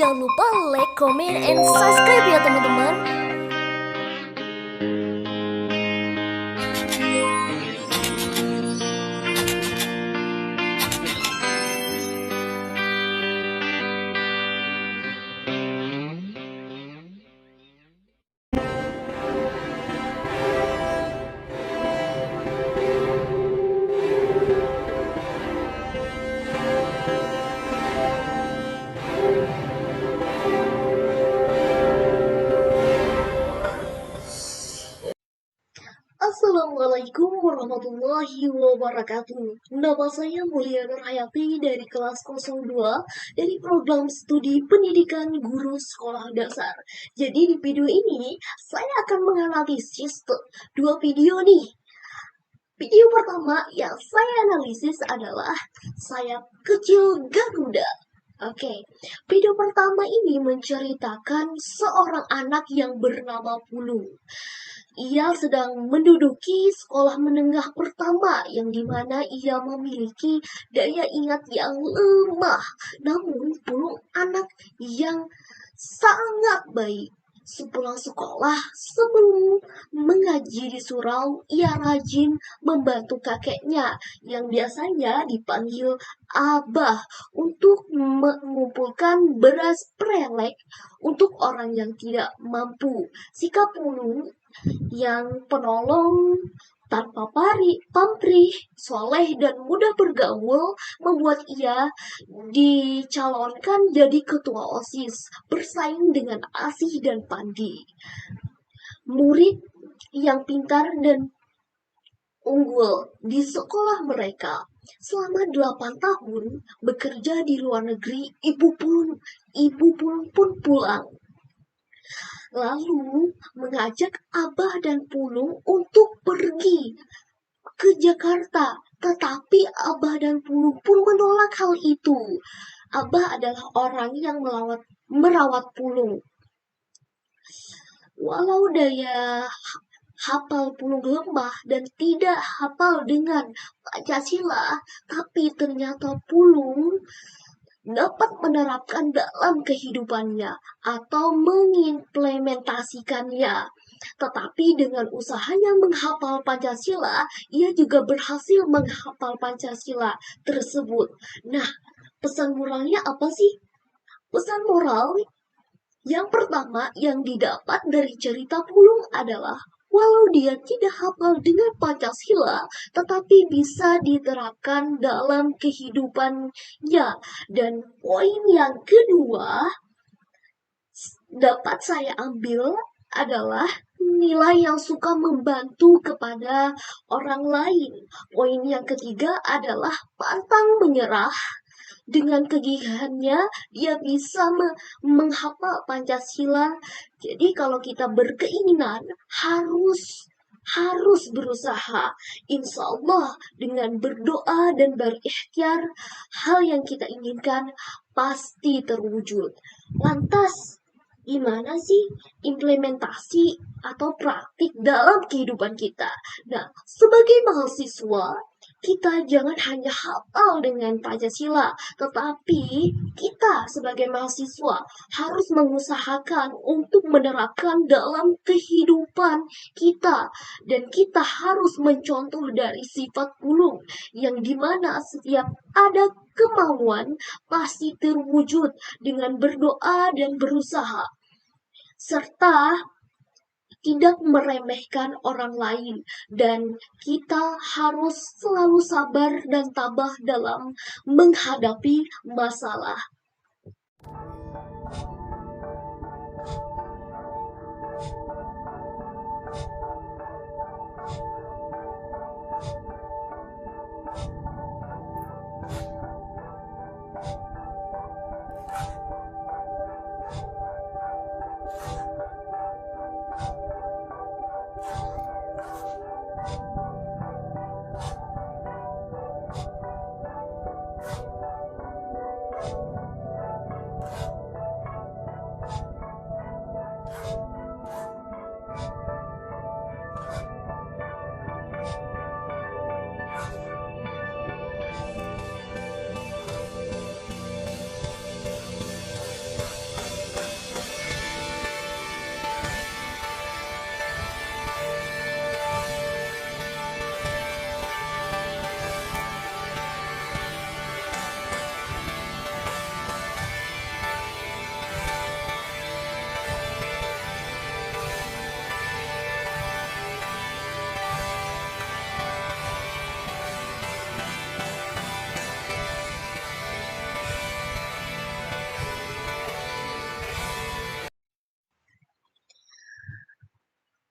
Jangan lupa like, comment, and subscribe ya teman-teman. Assalamualaikum warahmatullahi wabarakatuh. Nama saya Mulia Nurhayati dari kelas 02 dari program studi pendidikan guru sekolah dasar. Jadi di video ini saya akan menganalisis dua video nih. Video pertama yang saya analisis adalah sayap kecil Garuda. Oke, video pertama ini menceritakan seorang anak yang bernama Pulung. Ia sedang menduduki sekolah menengah pertama yang dimana ia memiliki daya ingat yang lemah. Namun Pulung anak yang sangat baik. Sepulang sekolah, sebelum mengaji di surau, ia rajin membantu kakeknya yang biasanya dipanggil Abah untuk mengumpulkan beras prelek untuk orang yang tidak mampu. Sikap Pulung yang penolong, tanpa pamrih, soleh dan mudah bergaul membuat ia dicalonkan jadi ketua OSIS, bersaing dengan Asih dan Pandi. Murid yang pintar dan unggul di sekolah mereka. Selama 8 tahun bekerja di luar negeri, ibu Pulung pun pulang. Lalu mengajak Abah dan Pulung untuk pergi ke Jakarta. Tetapi Abah dan Pulung pun menolak hal itu. Abah adalah orang yang merawat Pulung. Walau daya hafal Pulung lemah dan tidak hafal dengan Pancasila, tapi ternyata Pulung dapat menerapkan dalam kehidupannya atau mengimplementasikannya. Tetapi dengan usahanya menghafal Pancasila, ia juga berhasil menghafal Pancasila tersebut. Nah, pesan moralnya apa sih? Pesan moral yang pertama yang didapat dari cerita Pulung adalah walau dia tidak hafal dengan Pancasila, tetapi bisa diterapkan dalam kehidupannya. Dan poin yang kedua dapat saya ambil adalah nilai yang suka membantu kepada orang lain. Poin yang ketiga adalah pantang menyerah. Dengan kegigihannya, dia bisa menghafal Pancasila. Jadi kalau kita berkeinginan, harus berusaha. Insya Allah dengan berdoa dan berikhtiar, hal yang kita inginkan pasti terwujud. Lantas, gimana sih implementasi atau praktik dalam kehidupan kita? Nah, sebagai mahasiswa, kita jangan hanya hafal dengan Pancasila, tetapi kita sebagai mahasiswa harus mengusahakan untuk menerapkan dalam kehidupan kita. Dan kita harus mencontoh dari sifat Pulung, yang dimana setiap ada kemauan pasti terwujud dengan berdoa dan berusaha. Serta tidak meremehkan orang lain, dan kita harus selalu sabar dan tabah dalam menghadapi masalah.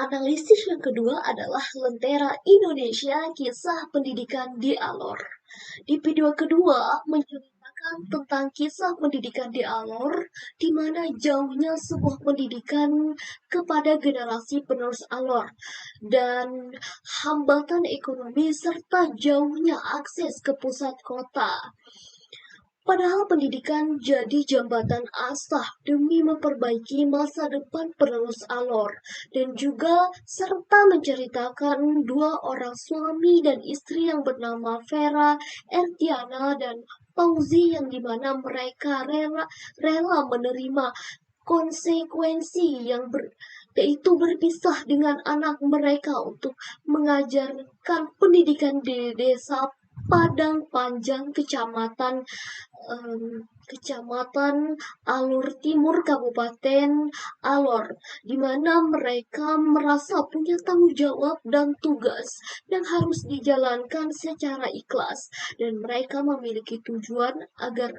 Analisis yang kedua adalah Lentera Indonesia Kisah Pendidikan di Alor. Di video kedua menceritakan tentang kisah pendidikan di Alor, di mana jauhnya sebuah pendidikan kepada generasi penerus Alor, dan hambatan ekonomi serta jauhnya akses ke pusat kota. Padahal pendidikan jadi jembatan asah demi memperbaiki masa depan penerus Alor, dan juga serta menceritakan dua orang suami dan istri yang bernama Vera Ertiana dan Fauzi, yang dimana mereka rela menerima konsekuensi yaitu berpisah dengan anak mereka untuk mengajarkan pendidikan di desa Padang Panjang, Kecamatan Alor Timur, Kabupaten Alor, di mana mereka merasa punya tanggung jawab dan tugas yang harus dijalankan secara ikhlas, dan mereka memiliki tujuan agar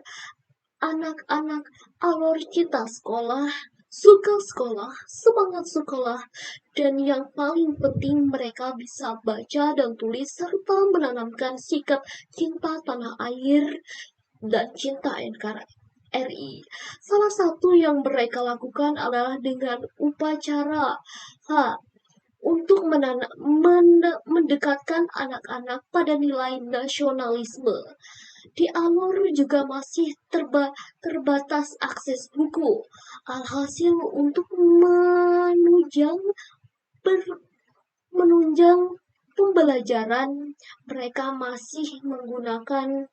anak-anak Alor cinta sekolah, suka sekolah, semangat sekolah, dan yang paling penting mereka bisa baca dan tulis serta menanamkan sikap cinta tanah air dan cinta NKRI. Salah satu yang mereka lakukan adalah dengan upacara untuk mendekatkan anak-anak pada nilai nasionalisme. Di Alor juga masih terbatas akses buku. Alhasil untuk menunjang pembelajaran, mereka masih menggunakan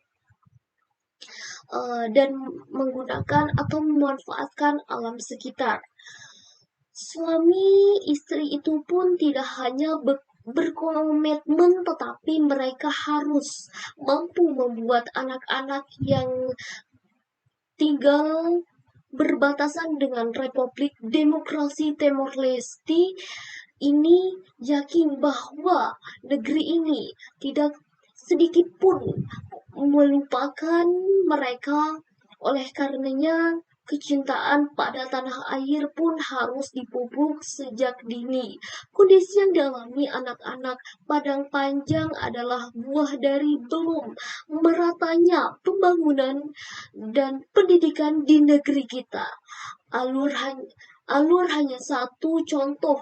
atau memanfaatkan alam sekitar. Suami istri itu pun tidak hanya berkomitmen, tetapi mereka harus mampu membuat anak-anak yang tinggal berbatasan dengan Republik Demokrasi Timor Leste ini yakin bahwa negeri ini tidak sedikit pun melupakan mereka. Oleh karenanya, kecintaan pada tanah air pun harus dipupuk sejak dini. Kondisi yang dialami anak-anak Padang Panjang adalah buah dari belum meratanya pembangunan dan pendidikan di negeri kita. Alor hanya satu contoh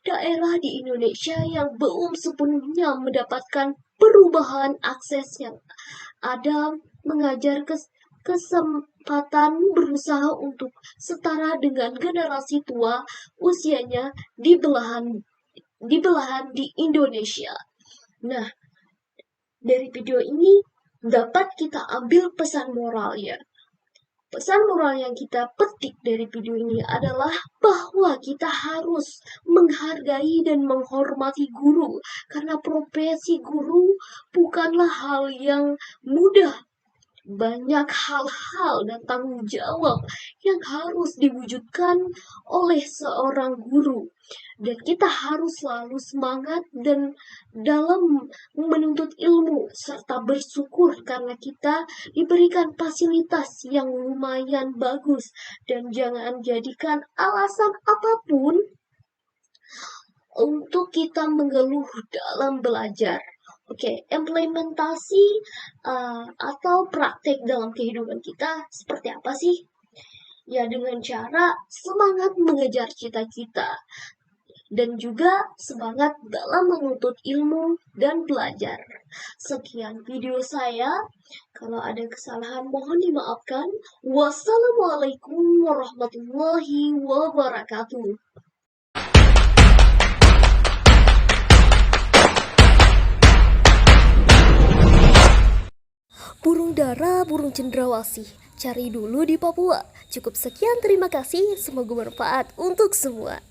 daerah di Indonesia yang belum sepenuhnya mendapatkan perubahan akses yang ada, mengajar kesempatan berusaha untuk setara dengan generasi tua usianya di belahan di Indonesia. Nah, dari video ini dapat kita ambil pesan moralnya. Pesan moral yang kita petik dari video ini adalah bahwa kita harus menghargai dan menghormati guru, karena profesi guru bukanlah hal yang mudah. Banyak hal-hal dan tanggung jawab yang harus diwujudkan oleh seorang guru, dan kita harus selalu semangat dan dalam menuntut ilmu serta bersyukur karena kita diberikan fasilitas yang lumayan bagus, dan jangan jadikan alasan apapun untuk kita mengeluh dalam belajar. Implementasi atau praktek dalam kehidupan kita seperti apa sih? Ya, dengan cara semangat mengejar cita-cita dan juga semangat dalam menuntut ilmu dan belajar. Sekian video saya. Kalau ada kesalahan mohon dimaafkan. Wassalamualaikum warahmatullahi wabarakatuh. Burung dara, burung cendrawasih, cari dulu di Papua. Cukup sekian, terima kasih, semoga bermanfaat untuk semua.